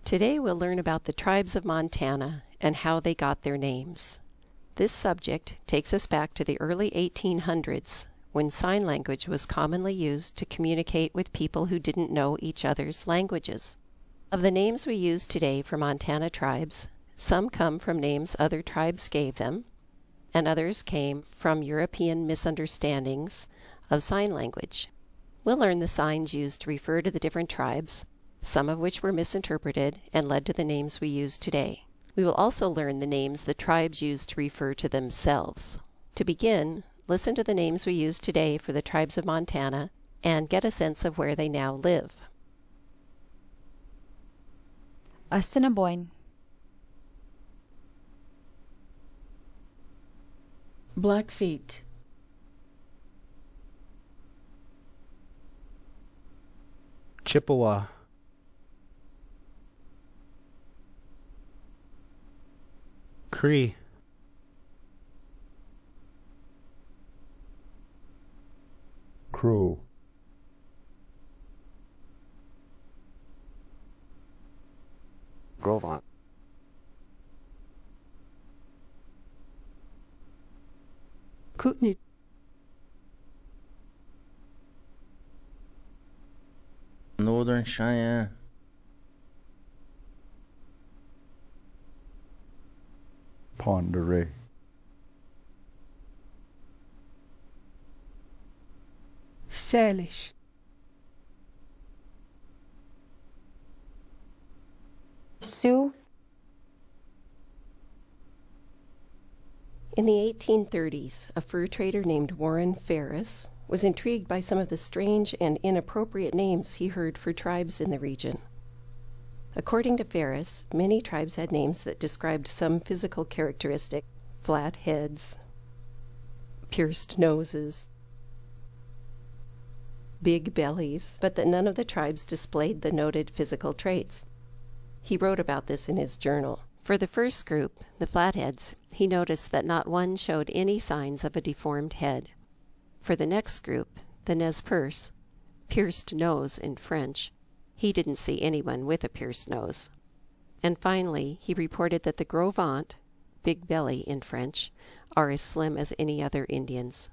Today we'll learn about the tribes of Montana and how they got their names. This subject takes us back to the early 1800s, when sign language was commonly used to communicate with people who didn't know each other's languages. Of the names we use today for Montana tribes, some come from names other tribes gave them, and others came from European misunderstandings of sign language. We'll learn the signs used to refer to the different tribes, some of which were misinterpreted and led to the names we use today. We will also learn the names the tribes used to refer to themselves. To begin, listen to the names we use today for the tribes of Montana and get a sense of where they now live. Assiniboine, Blackfeet, Chippewa, Cree, Gros, Gros, Kootenai, Northern Cheyenne, Ponderay, Salish, Sioux, In the 1830s, a fur trader named Warren Ferris was intrigued by some of the strange and inappropriate names he heard for tribes in the region. According to Ferris, many tribes had names that described some physical characteristic: flat heads, pierced noses, big bellies, but that none of the tribes displayed the noted physical traits. He wrote about this in his journal. For the first group, the Flatheads, he noticed that not one showed any signs of a deformed head. For the next group, the Nez Perce, pierced nose in French, he didn't see anyone with a pierced nose. And finally, he reported that the Gros Ventre, big belly in French, are as slim as any other Indians.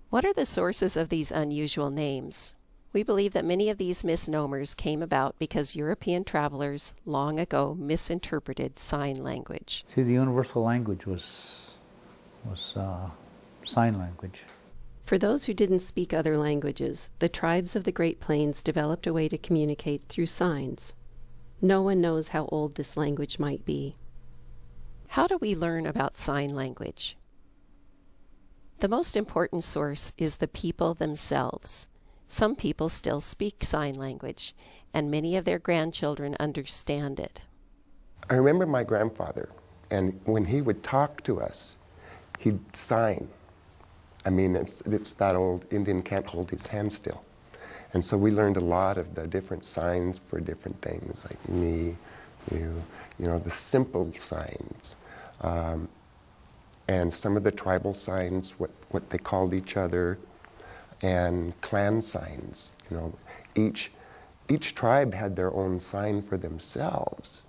What are the sources of these unusual names? We believe that many of these misnomers came about because European travelers long ago misinterpreted sign language. See, the universal language was sign language. For those who didn't speak other languages, the tribes of the Great Plains developed a way to communicate through signs. No one knows how old this language might be. How do we learn about sign language? The most important source is the people themselves. Some people still speak sign language, and many of their grandchildren understand it. I remember my grandfather, and when he would talk to us, he'd sign. I mean, it's that old Indian can't hold his hand still. And so we learned a lot of the different signs for different things, like me, you know, the simple signs. And some of the tribal signs, what they called each other, and clan signs. You know, each tribe had their own sign for themselves,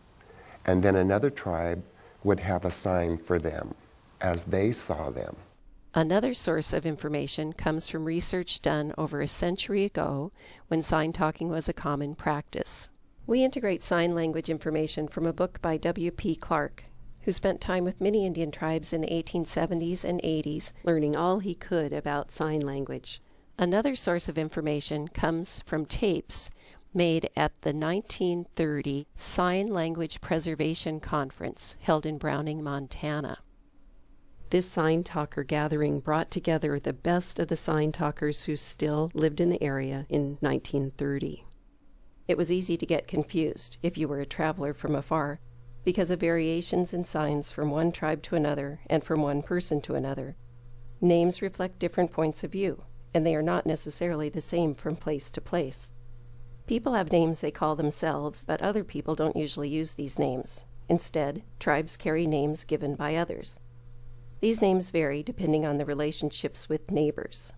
and then another tribe would have a sign for them as they saw them. Another source of information comes from research done over a century ago when sign talking was a common practice. We integrate sign language information from a book by W.P. Clark, who spent time with many Indian tribes in the 1870s and 80s, learning all he could about sign language. Another source of information comes from tapes made at the 1930 Sign Language Preservation Conference held in Browning, Montana. This sign talker gathering brought together the best of the sign talkers who still lived in the area in 1930. It was easy to get confused if you were a traveler from afar because of variations in signs from one tribe to another and from one person to another. Names reflect different points of view, and they are not necessarily the same from place to place. People have names they call themselves, but other people don't usually use these names. Instead, tribes carry names given by others. These names vary depending on the relationships with neighbors.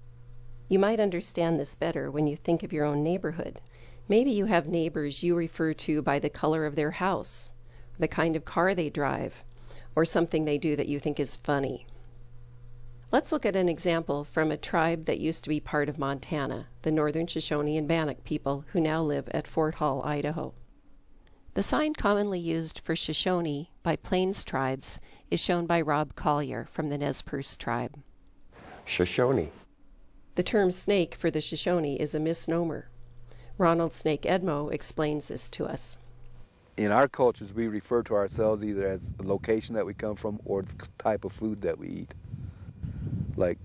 You might understand this better when you think of your own neighborhood. Maybe you have neighbors you refer to by the color of their house, the kind of car they drive, or something they do that you think is funny. Let's look at an example from a tribe that used to be part of Montana, the Northern Shoshone and Bannock people who now live at Fort Hall, Idaho. The sign commonly used for Shoshone by Plains tribes is shown by Rob Collier from the Nez Perce tribe. Shoshone. The term snake for the Shoshone is a misnomer. Ronald Snake Edmo explains this to us. In our cultures, we refer to ourselves either as the location that we come from or the type of food that we eat. Like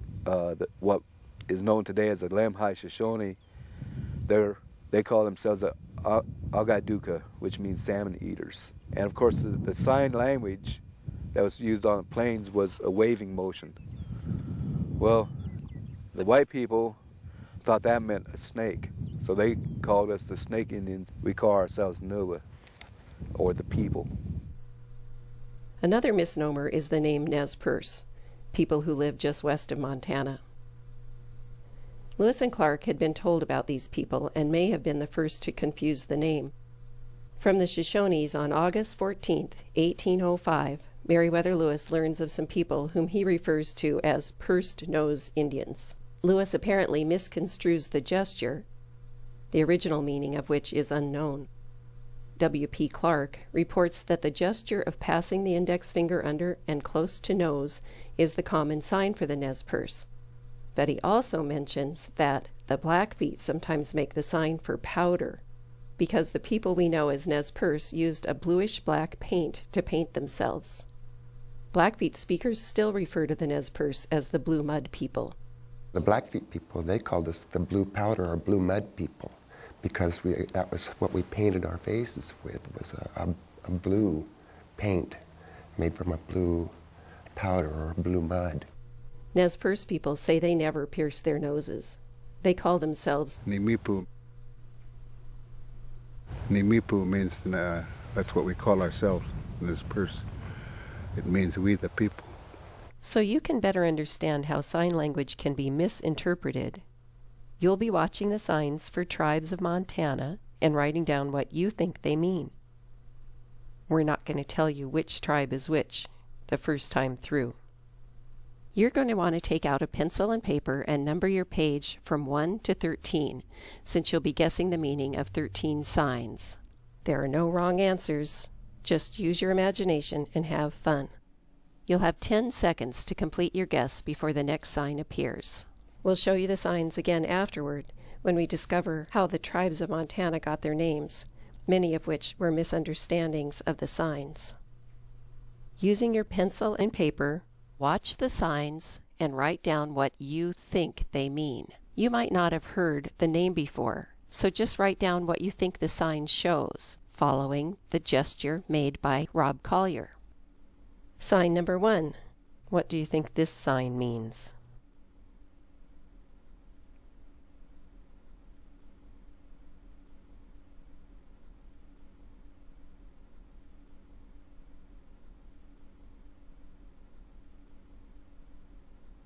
what is known today as the Lemhi Shoshone, they call themselves a Agaduka, which means salmon eaters. And of course, the sign language that was used on the plains was a waving motion. Well, the white people thought that meant a snake, so they called us the Snake Indians. We call ourselves Nuba, or the people. Another misnomer is the name Nez Perce, people who live just west of Montana. Lewis and Clark had been told about these people and may have been the first to confuse the name. From the Shoshones on August 14, 1805, Meriwether Lewis learns of some people whom he refers to as pursed nose Indians. Lewis apparently misconstrues the gesture, the original meaning of which is unknown. W.P. Clark reports that the gesture of passing the index finger under and close to nose is the common sign for the Nez Perce. But he also mentions that the Blackfeet sometimes make the sign for powder, because the people we know as Nez Perce used a bluish-black paint to paint themselves. Blackfeet speakers still refer to the Nez Perce as the Blue Mud people. The Blackfeet people, they called us the blue powder or blue mud people, because that was what we painted our faces with, was a blue paint made from a blue powder or blue mud. Nez Perce people say they never pierce their noses. They call themselves Nimipu. Nimipu means, that's what we call ourselves, Nez Perce. It means we the people. So you can better understand how sign language can be misinterpreted. You'll be watching the signs for tribes of Montana and writing down what you think they mean. We're not going to tell you which tribe is which the first time through. You're going to want to take out a pencil and paper and number your page from 1 to 13, since you'll be guessing the meaning of 13 signs. There are no wrong answers. Just use your imagination and have fun. You'll have 10 seconds to complete your guess before the next sign appears. We'll show you the signs again afterward when we discover how the tribes of Montana got their names, many of which were misunderstandings of the signs. Using your pencil and paper, watch the signs and write down what you think they mean. You might not have heard the name before, so just write down what you think the sign shows, following the gesture made by Rob Collier. Sign number 1. What do you think this sign means?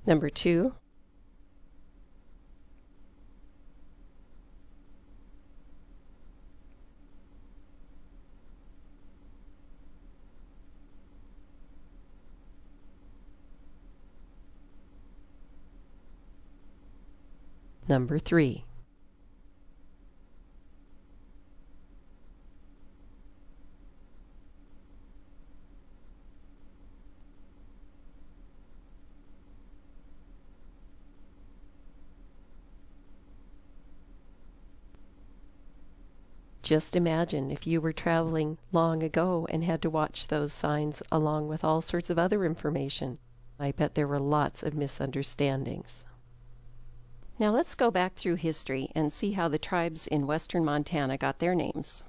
Number 2. Number 3. Just imagine if you were traveling long ago and had to watch those signs along with all sorts of other information. I bet there were lots of misunderstandings. Now let's go back through history and see how the tribes in western Montana got their names.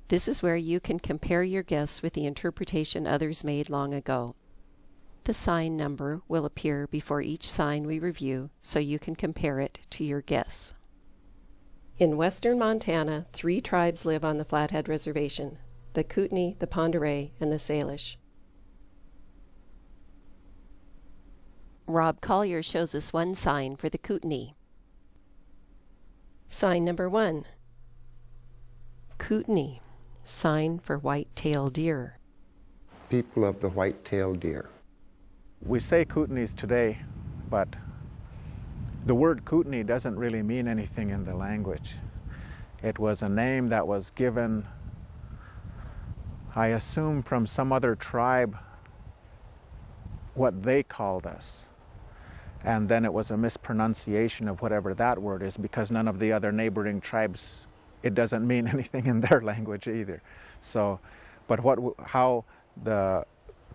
This is where you can compare your guess with the interpretation others made long ago. The sign number will appear before each sign we review so you can compare it to your guess. In western Montana, 3 tribes live on the Flathead Reservation: the Kootenai, the Pend Oreille, and the Salish. Rob Collier shows us one sign for the Kootenai. Sign number 1. Kootenai, sign for white-tailed deer. People of the white-tailed deer. We say Kootenays today, but the word Kootenai doesn't really mean anything in the language. It was a name that was given, I assume, from some other tribe, what they called us. And then it was a mispronunciation of whatever that word is, because none of the other neighboring tribes, it doesn't mean anything in their language either. So, but how the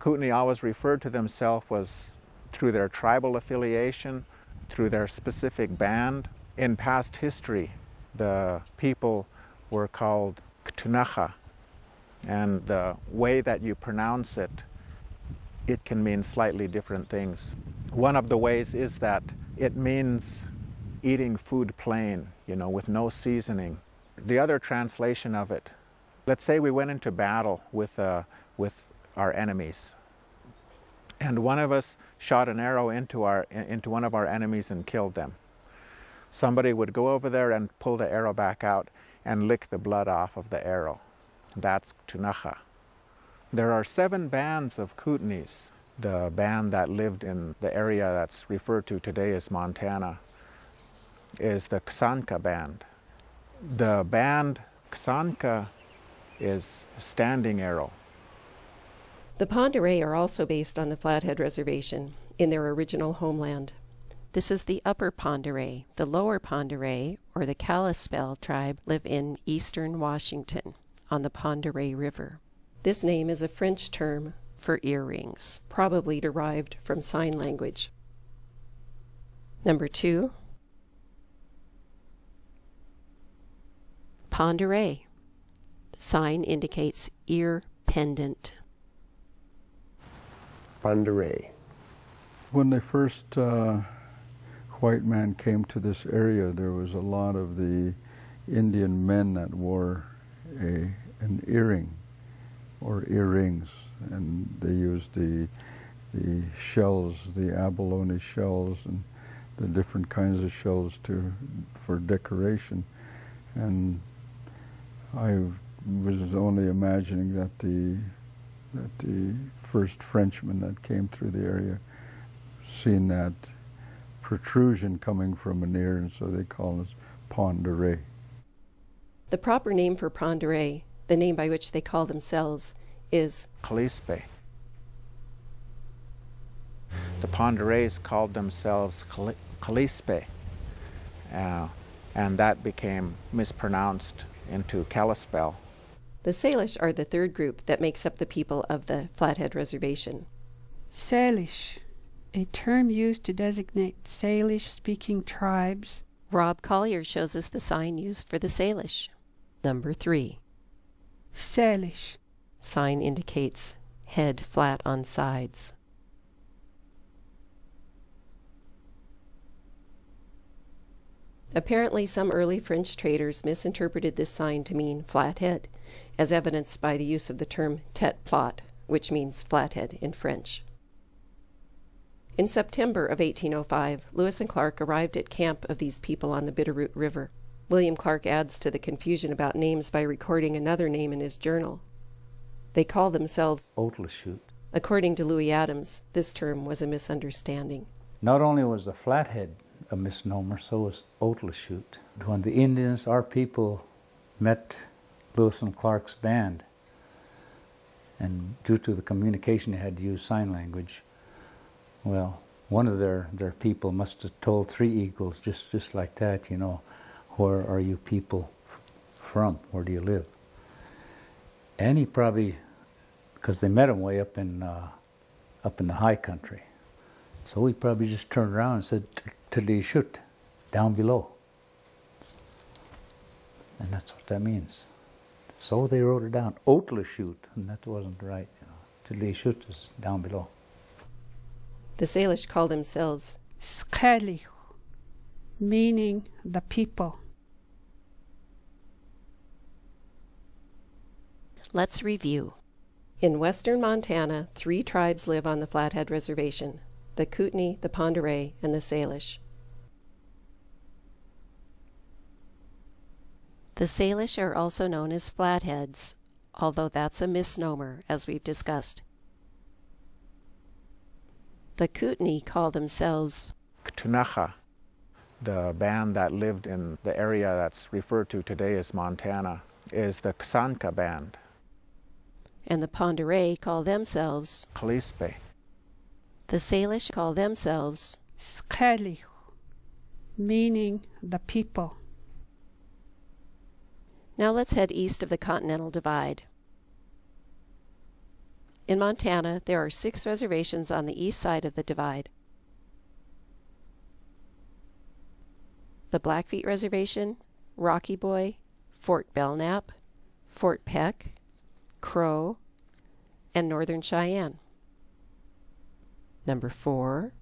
Kootenai always referred to themselves was through their tribal affiliation, through their specific band. In past history, the people were called Ktunaxa, and the way that you pronounce it, it can mean slightly different things. One of the ways is that it means eating food plain, with no seasoning. The other translation of it, let's say we went into battle with our enemies, and one of us shot an arrow into one of our enemies and killed them. Somebody would go over there and pull the arrow back out and lick the blood off of the arrow. That's Ktunaxa. There are 7 bands of Kootenays. The band that lived in the area that's referred to today as Montana is the Ksanka band. The band Ksanka is a standing arrow. The Pend d'Oreille are also based on the Flathead Reservation in their original homeland. This is the Upper Pend d'Oreille. The Lower Pend d'Oreille, or the Kalispel tribe, live in eastern Washington on the Pend d'Oreille River. This name is a French term for earrings, probably derived from sign language. Number 2, Pend d'Oreille. The sign indicates ear pendant. Pend d'Oreille. When they first white man came to this area, there was a lot of the Indian men that wore an earring or earrings, and they used the shells, the abalone shells, and the different kinds of shells for decoration. And I was only imagining that the first Frenchman that came through the area seen that protrusion coming from an ear, and so they call it Pend d'Oreille. The proper name for Pend d'Oreille, the name by which they call themselves, is Kalispe. The Pend d'Oreilles called themselves Kalispe, and that became mispronounced into Kalispel. The Salish are the third group that makes up the people of the Flathead Reservation. Salish, a term used to designate Salish-speaking tribes. Rob Collier shows us the sign used for the Salish. Number 3. Salish. Sign indicates head flat on sides. Apparently, some early French traders misinterpreted this sign to mean flathead, as evidenced by the use of the term tête plate, which means flathead in French. In September of 1805, Lewis and Clark arrived at camp of these people on the Bitterroot River. William Clark adds to the confusion about names by recording another name in his journal. They call themselves Otleshoot. According to Louis Adams, this term was a misunderstanding. Not only was the Flathead a misnomer, so was Otleshoot. When the Indians, our people, met Lewis and Clark's band, and due to the communication they had to use sign language, well, one of their people must have told Three Eagles just like that, where are you people from? Where do you live? And he probably, because they met him way up in the high country, so he probably just turned around and said, "Tlishut," down below. And that's what that means. So they wrote it down, Otleshoot, and that wasn't right. Tlishut is down below. The Salish call themselves Skalich, meaning the people. Let's review. In western Montana, 3 tribes live on the Flathead Reservation: the Kootenai, the Pend d'Oreille, and the Salish. The Salish are also known as Flatheads, although that's a misnomer, as we've discussed. The Kootenai call themselves Ktunaxa. The band that lived in the area that's referred to today as Montana is the Xanka band. and the Ponderay call themselves Kalispe. The Salish call themselves Skellig, meaning the people. Now let's head east of the Continental Divide. In Montana, there are 6 reservations on the east side of the divide. The Blackfeet Reservation, Rocky Boy, Fort Belknap, Fort Peck, Crow, and Northern Cheyenne. Number 4.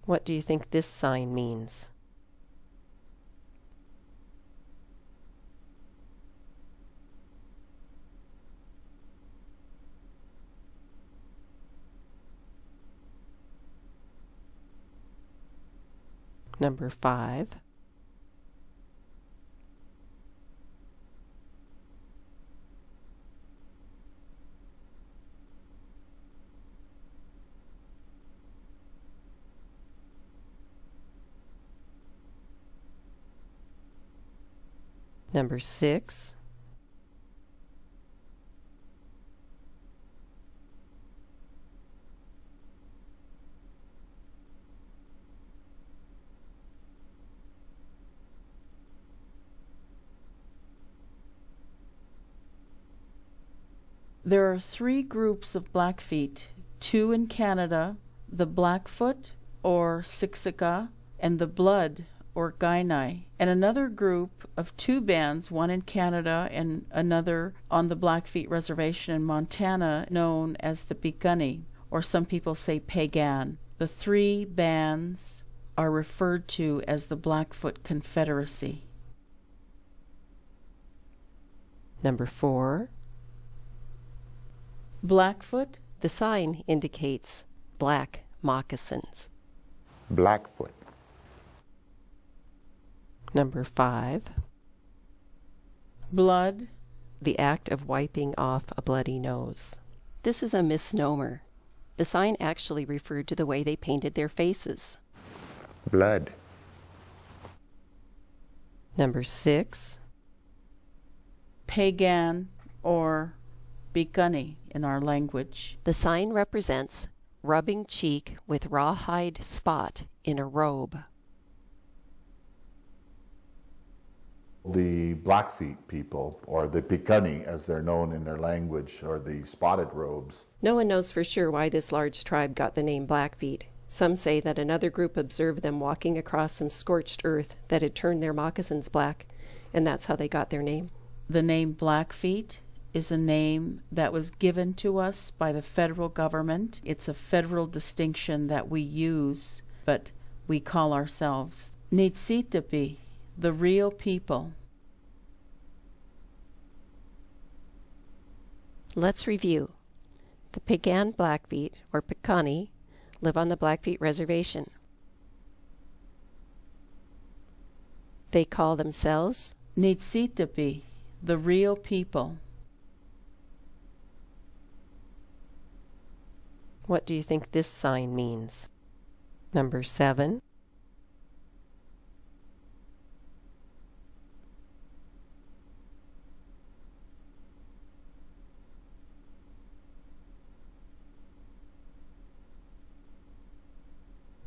What do you think this sign means? Number 5. Number 6. There are 3 groups of Blackfeet, 2 in Canada, the Blackfoot or Siksika, and the Blood or Kainai, and another group of 2 bands, one in Canada and another on the Blackfeet Reservation in Montana, known as the Piikani, or some people say Pagan. The 3 bands are referred to as the Blackfoot Confederacy. Number 4. Blackfoot. The sign indicates black moccasins. Blackfoot. Number 5. Blood. The act of wiping off a bloody nose. This is a misnomer. The sign actually referred to the way they painted their faces. Blood. Number 6. Pagan or Piikani in our language. The sign represents rubbing cheek with rawhide spot in a robe. The Blackfeet people, or the Piikani as they're known in their language, or the spotted robes. No one knows for sure why this large tribe got the name Blackfeet. Some say that another group observed them walking across some scorched earth that had turned their moccasins black, and that's how they got their name. The name Blackfeet is a name that was given to us by the federal government. It's a federal distinction that we use, but we call ourselves Nitsitapi, the real people. Let's review. The Pagan Blackfeet, or Piikani, live on the Blackfeet Reservation. They call themselves Nitsitapi, the real people. What do you think this sign means? Number 7.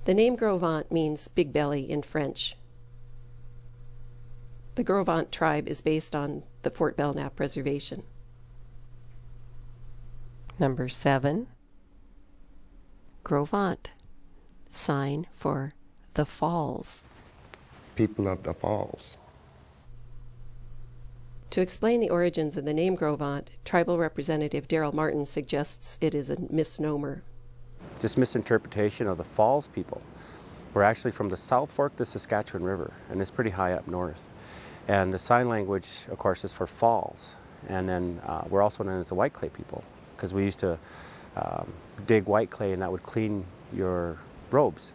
The name Gros means big belly in French. The Gros tribe is based on the Fort Belknap Reservation. Number 7. Gros sign for the falls. People of the falls. To explain the origins of the name Gros tribal representative Daryl Martin suggests it is a misnomer. This misinterpretation of the falls people. We're actually from the South Fork of the Saskatchewan River, and it's pretty high up north. And the sign language, of course, is for falls. And then we're also known as the white clay people, because we used to dig white clay and that would clean your robes.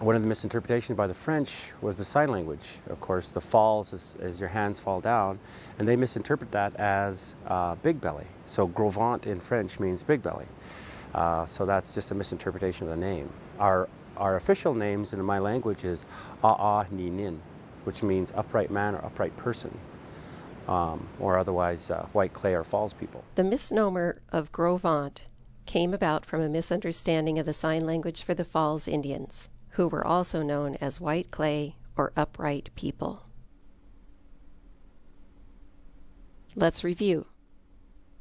One of the misinterpretations by the French was the sign language. Of course, the falls is your hands fall down, and they misinterpret that as big belly. So Gros Ventre in French means big belly. So that's just a misinterpretation of the name. Our official names in my language is A'a Ni Nin, which means upright man or upright person, or otherwise white clay or falls people. The misnomer of Gros Ventre came about from a misunderstanding of the sign language for the Falls Indians, who were also known as white clay or upright people. Let's review.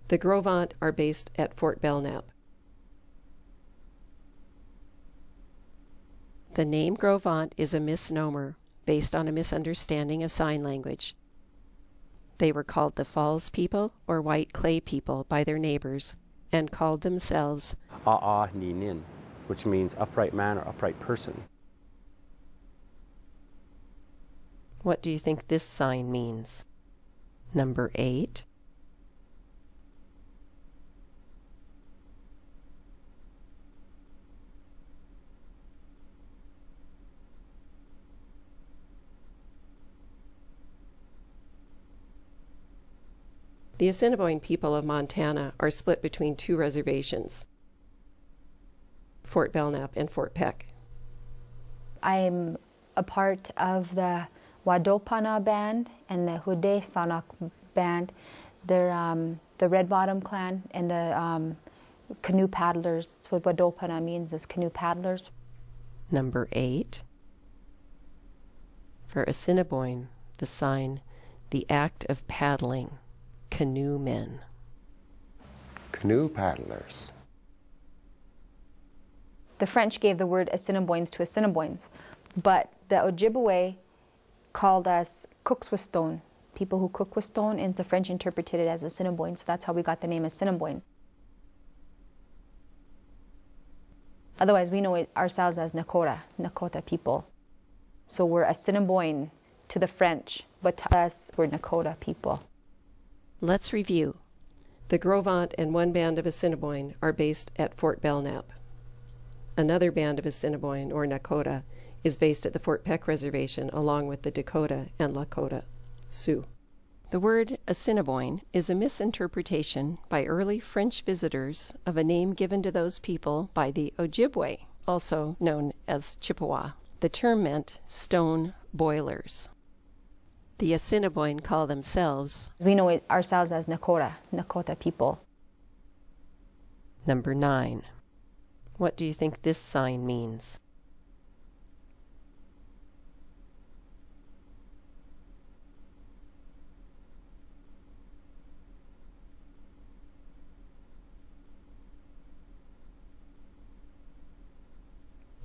The Gros Ventre are based at Fort Belknap. The name Gros Ventre is a misnomer based on a misunderstanding of sign language. They were called the Falls people or white clay people by their neighbors and called themselves A'a Ni Nin, which means upright man or upright person. What do you think this sign means? Number 8. The Assiniboine people of Montana are split between two reservations, Fort Belknap and Fort Peck. I'm a part of the Wadopana band and the Hude-Sanak band. They're the Red Bottom clan and the canoe paddlers. That's what Wadopana means, is canoe paddlers. Number 8. For Assiniboine, the sign, the act of paddling, canoe men. Canoe paddlers. The French gave the word Assiniboines to Assiniboines, but the Ojibwe called us cooks with stone. People who cook with stone, and the French interpreted it as Assiniboine, so that's how we got the name Assiniboine. Otherwise, we know ourselves as Nakota people. So we're Assiniboine to the French, but to us, we're Nakota people. Let's review. The Gros Ventre and one band of Assiniboine are based at Fort Belknap. Another band of Assiniboine, or Nakota, is based at the Fort Peck Reservation along with the Dakota and Lakota, Sioux. The word Assiniboine is a misinterpretation by early French visitors of a name given to those people by the Ojibwe, also known as Chippewa. The term meant stone boilers. The Assiniboine call themselves, we know ourselves as Nakota people. Number 9. What do you think this sign means?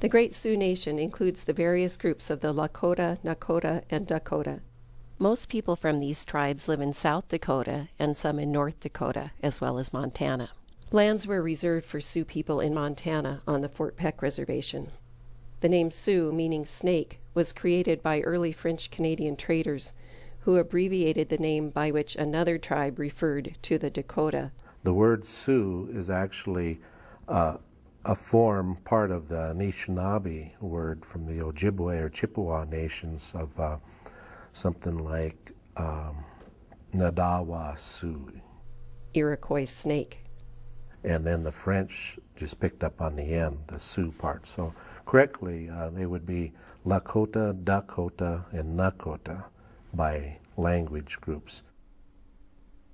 The Great Sioux Nation includes the various groups of the Lakota, Nakota, and Dakota. Most people from these tribes live in South Dakota and some in North Dakota, as well as Montana. Lands were reserved for Sioux people in Montana on the Fort Peck Reservation. The name Sioux, meaning snake, was created by early French-Canadian traders who abbreviated the name by which another tribe referred to the Dakota. The word Sioux is actually a form, part of the Anishinaabe word from the Ojibwe or Chippewa nations of something like Nadawa Sioux. Iroquois snake. And then the French just picked up on the end, the Sioux part. So correctly, they would be Lakota, Dakota, and Nakota by language groups.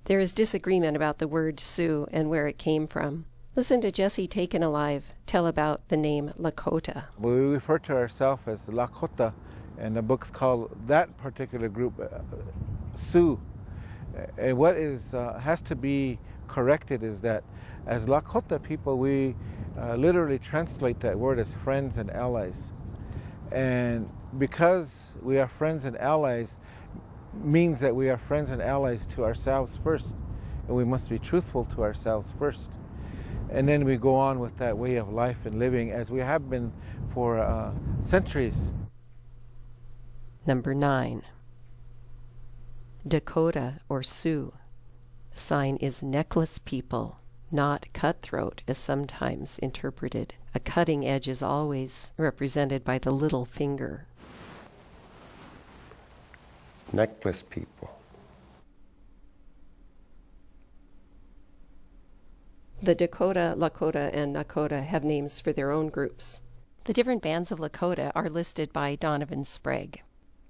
There is disagreement about the word Sioux and where it came from. Listen to Jesse Taken Alive tell about the name Lakota. We refer to ourselves as Lakota, and the book's called that particular group Sioux. And what has to be corrected is that as Lakota people, we literally translate that word as friends and allies. And because we are friends and allies, means that we are friends and allies to ourselves first, and we must be truthful to ourselves first. And then we go on with that way of life and living as we have been for centuries. Number 9. Dakota or Sioux. The sign is necklace people, not cutthroat as sometimes interpreted. A cutting edge is always represented by the little finger. Necklace people. The Dakota, Lakota, and Nakota have names for their own groups. The different bands of Lakota are listed by Donovan Sprague.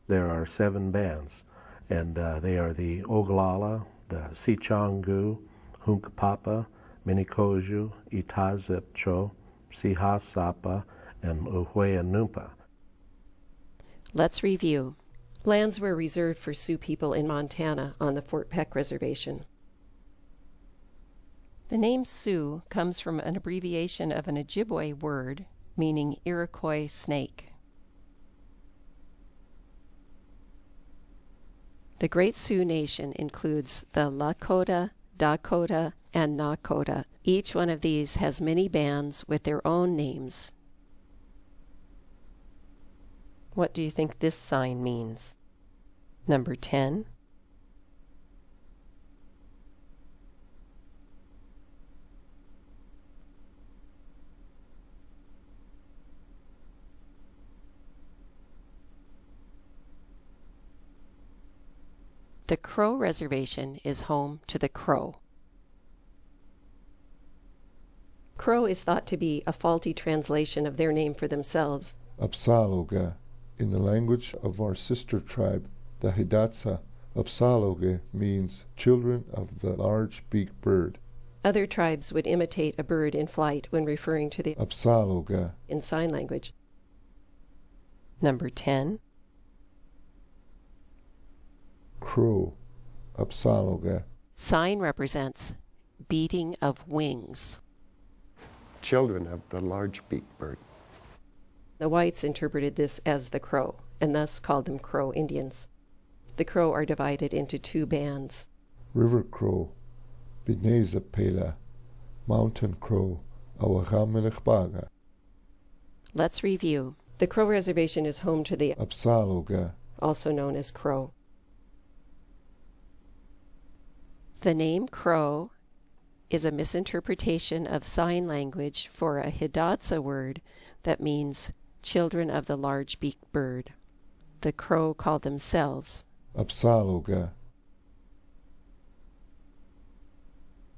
There are 7 bands, and they are the Oglala, the Sichongu, Hunkpapa, Minikoju, Itazipcho, Sihasapa, and Uhueanumpa. Let's review. Lands were reserved for Sioux people in Montana on the Fort Peck Reservation. The name Sioux comes from an abbreviation of an Ojibwe word meaning Iroquois snake. The Great Sioux Nation includes the Lakota, Dakota, and Nakota. Each one of these has many bands with their own names. What do you think this sign means? Number 10. The Crow Reservation is home to the Crow. Crow is thought to be a faulty translation of their name for themselves. Apsaloga. In the language of our sister tribe, the Hidatsa, Apsaloge means children of the large-beaked bird. Other tribes would imitate a bird in flight when referring to the Apsaloga in sign language. Number 10. Crow. Apsaloga. Sign represents beating of wings. Children of the large-beaked bird. The whites interpreted this as the Crow, and thus called them Crow Indians. The Crow are divided into 2 bands. River Crow, Bineza Pela, Mountain Crow, Awahamelechbaga. Let's review. The Crow Reservation is home to the Apsaloga, also known as Crow. The name Crow is a misinterpretation of sign language for a Hidatsa word that means children of the large-beaked bird. The Crow called themselves Apsaloga.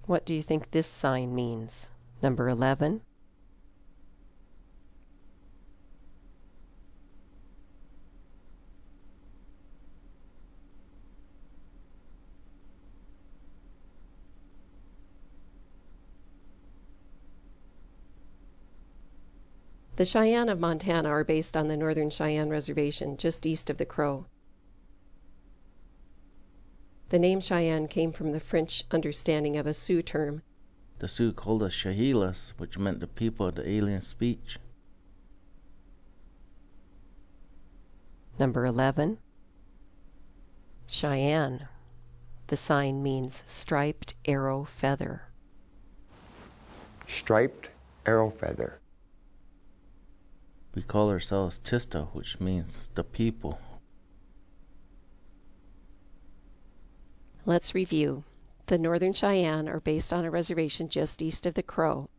What do you think this sign means? Number 11. The Cheyenne of Montana are based on the Northern Cheyenne Reservation just east of the Crow. The name Cheyenne came from the French understanding of a Sioux term. The Sioux called us Shahilas, which meant the people of the alien speech. Number 11. Cheyenne. The sign means striped arrow feather. Striped arrow feather. We call ourselves Tista, which means the people. Let's review. The Northern Cheyenne are based on a reservation just east of the Crow.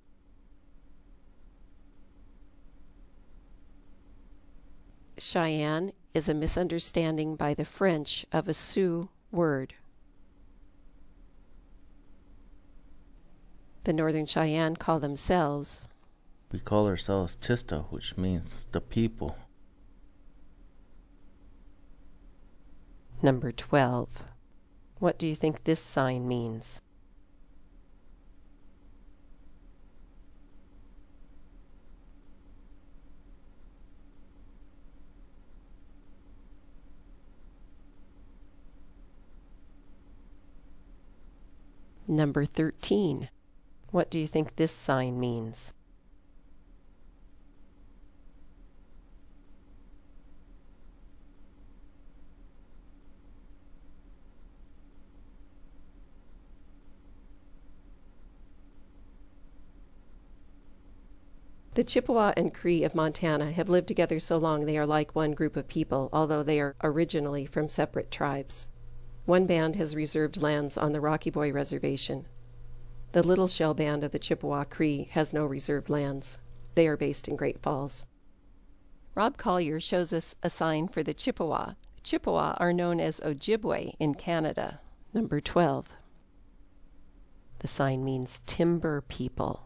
Cheyenne is a misunderstanding by the French of a Sioux word. The Northern Cheyenne call themselves We call ourselves Tista, which means the people. Number 12. What do you think this sign means? Number 13. What do you think this sign means? The Chippewa and Cree of Montana have lived together so long they are like one group of people, although they are originally from separate tribes. One band has reserved lands on the Rocky Boy Reservation. The Little Shell Band of the Chippewa Cree has no reserved lands. They are based in Great Falls. Rob Collier shows us a sign for the Chippewa. The Chippewa are known as Ojibwe in Canada. Number 12. The sign means timber people,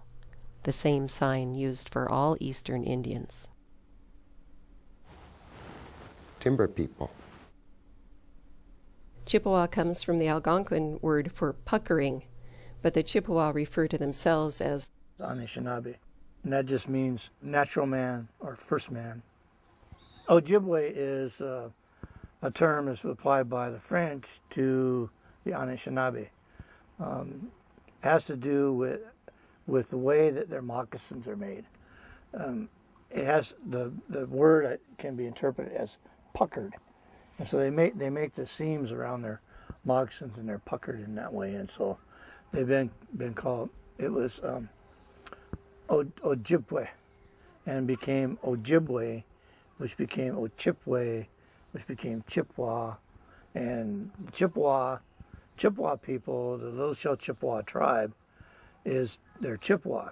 the same sign used for all Eastern Indians. Timber people. Chippewa comes from the Algonquin word for puckering, but the Chippewa refer to themselves as Anishinaabe, and that just means natural man or first man. Ojibwe is a term that's applied by the French to the Anishinaabe. Has to do with the way that their moccasins are made. It has the word can be interpreted as puckered, and so they make the seams around their moccasins and they're puckered in that way, and so they've been called. It was Ojibwe, and became Ojibwe, which became Ojibwe, which became Chippewa, and Chippewa people, the Little Shell Chippewa tribe, they're Chippewa,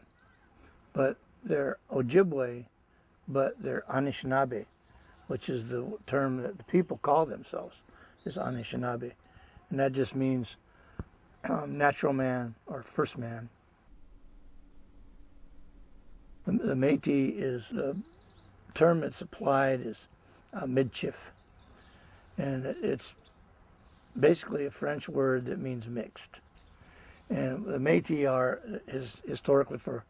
but they're Ojibwe, but they're Anishinaabe, which is the term that the people call themselves, is Anishinaabe, and that just means natural man or first man. The Métis is the term that's applied is midchief, and it's basically a French word that means mixed. And the Métis is historically for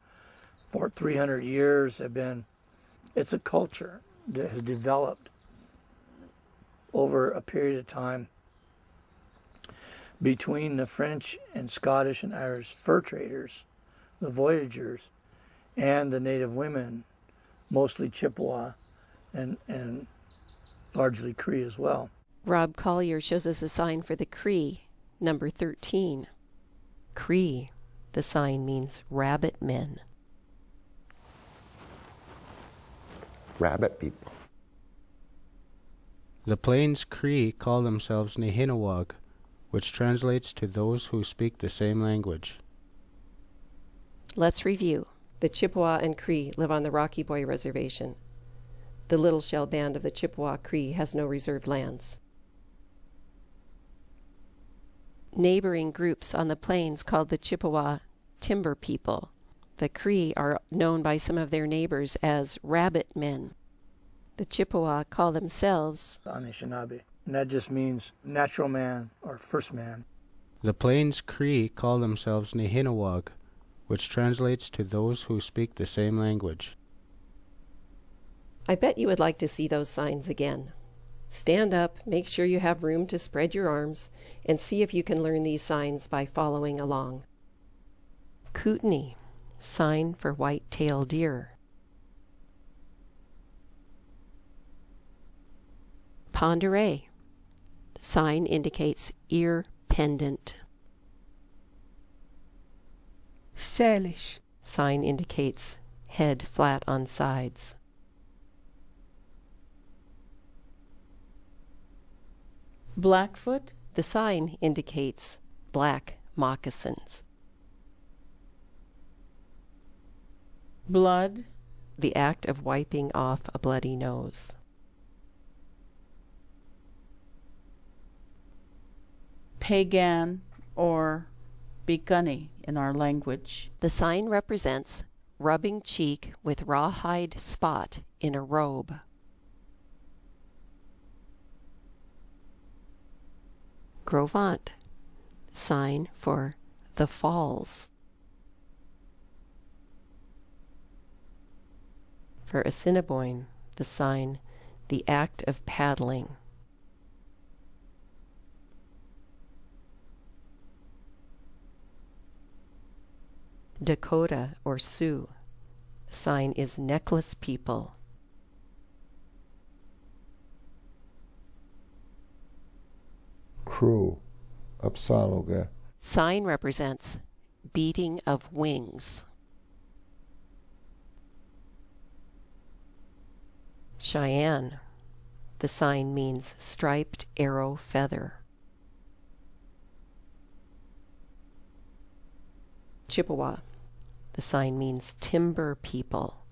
300 years it's a culture that has developed over a period of time between the French and Scottish and Irish fur traders, the voyageurs, and the native women, mostly Chippewa and largely Cree as well. Rob Collier shows us a sign for the Cree, number 13. Cree, the sign means rabbit men. Rabbit people. The Plains Cree call themselves Nehinawag, which translates to those who speak the same language. Let's review. The Chippewa and Cree live on the Rocky Boy Reservation. The Little Shell Band of the Chippewa Cree has no reserved lands. Neighboring groups on the plains called the Chippewa timber people. The Cree are known by some of their neighbors as rabbit men. The Chippewa call themselves Anishinaabe, and that just means natural man or first man. The Plains Cree call themselves Nehinawag, which translates to those who speak the same language. I bet you would like to see those signs again. Stand up, make sure you have room to spread your arms, and see if you can learn these signs by following along. Kootenai, sign for white-tailed deer. Ponderay, the sign indicates ear pendant. Salish, sign indicates head flat on sides. Blackfoot, the sign indicates black moccasins. Blood, the act of wiping off a bloody nose. Pagan, or Bigunni in our language. The sign represents rubbing cheek with rawhide spot in a robe. Gros, sign for the falls. For Assiniboine, the sign, the act of paddling. Dakota or Sioux, the sign is necklace people. Crow, Apsaloga. Sign represents beating of wings. Cheyenne, the sign means striped arrow feather. Chippewa. The sign means timber people.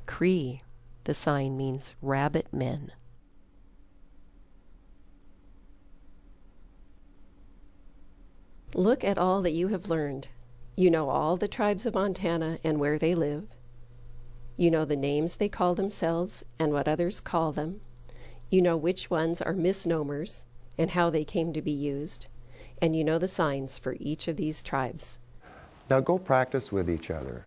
Cree. The sign means rabbit men. Look at all that you have learned. You know all the tribes of Montana and where they live. You know the names they call themselves and what others call them. You know which ones are misnomers and how they came to be used. And you know the signs for each of these tribes. Now go practice with each other.